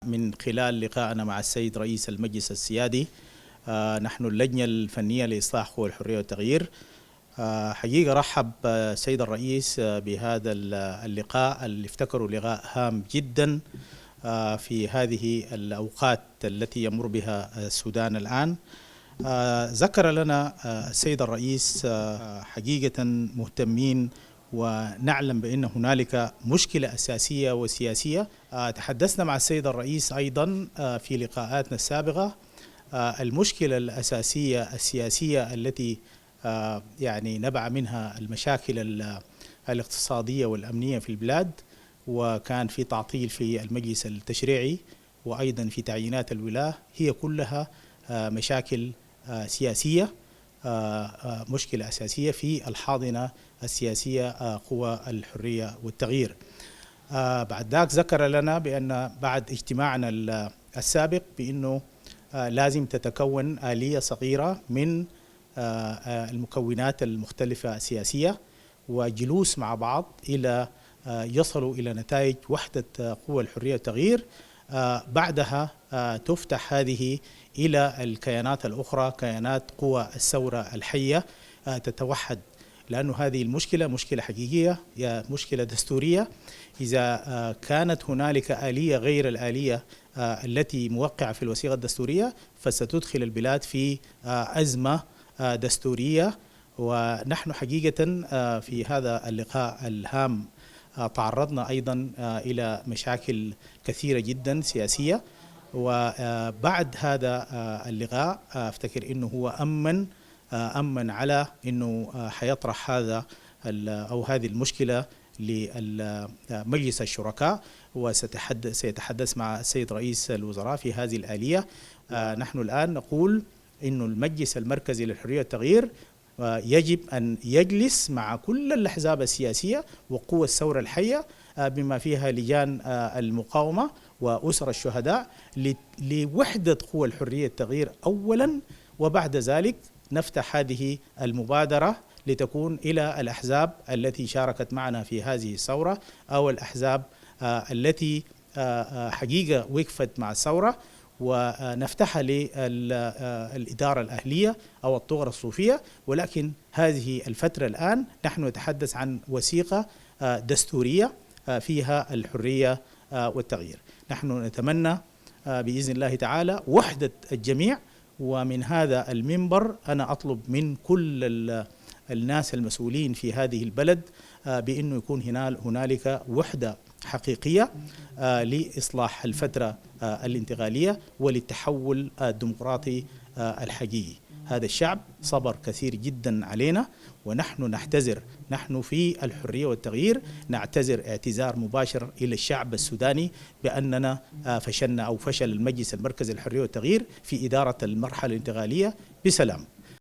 من خلال لقائنا مع السيد رئيس المجلس السيادي. نحن اللجنة الفنية لإصلاح قوى الحرية والتغيير. حقيقة رحب السيد الرئيس بهذا اللقاء اللي افتكروا لقاء هام جدا في هذه الأوقات التي يمر بها السودان الآن. ذكر لنا السيد الرئيس حقيقة مهتمين ونعلم بأن هنالك مشكلة أساسية وسياسية. تحدثنا مع السيد الرئيس أيضا في لقاءاتنا السابقة المشكلة الأساسية السياسية التي يعني نبع منها المشاكل الاقتصادية والأمنية في البلاد، وكان في تعطيل في المجلس التشريعي وأيضا في تعيينات الولاة، هي كلها مشاكل سياسية، مشكلة أساسية في الحاضنة السياسية قوى الحرية والتغيير. بعد ذلك ذكر لنا بأن بعد اجتماعنا السابق بأنه لازم تتكون آلية صغيرة من المكونات المختلفة السياسية وجلوس مع بعض إلى يصلوا إلى نتائج وحدة قوى الحرية والتغيير. بعدها تفتح هذه إلى الكيانات الأخرى، كيانات قوى الثورة الحية تتوحد، لأن هذه المشكلة مشكلة حقيقية، هي مشكلة دستورية. إذا كانت هنالك آلية غير الآلية التي موقعة في الوثيقة الدستورية فستدخل البلاد في أزمة دستورية. ونحن حقيقة في هذا اللقاء الهام تعرضنا أيضا إلى مشاكل كثيرة جدا سياسية، وبعد هذا اللقاء أفتكر أنه هو أمن على أنه حيطرح هذا أو هذه المشكلة لمجلس الشركاء، وسيتحدث مع السيد رئيس الوزراء في هذه الآلية. نحن الآن نقول أنه المجلس المركزي للحرية والتغيير يجب أن يجلس مع كل الأحزاب السياسية وقوى الثورة الحية بما فيها لجان المقاومة وأسر الشهداء لوحدة قوى الحرية والتغيير أولا، وبعد ذلك نفتح هذه المبادرة لتكون إلى الأحزاب التي شاركت معنا في هذه الثورة أو الأحزاب التي حقيقة وقفت مع الثورة، ونفتحها للإدارة الأهلية أو الطغرة الصوفية. ولكن هذه الفترة الآن نحن نتحدث عن وثيقة دستورية فيها الحرية والتغيير. نحن نتمنى بإذن الله تعالى وحدة الجميع، ومن هذا المنبر أنا أطلب من كل الناس المسؤولين في هذه البلد بأنه يكون هنالك وحدة حقيقية لإصلاح الفترة الانتقالية وللتحول الديمقراطي الحقيقي. هذا الشعب صبر كثير جدا علينا، ونحن نحتذر، نحن في الحرية والتغيير نعتذر اعتذار مباشر إلى الشعب السوداني بأننا فشلنا أو فشل المجلس المركزي للحرية والتغيير في إدارة المرحلة الانتقالية بسلام.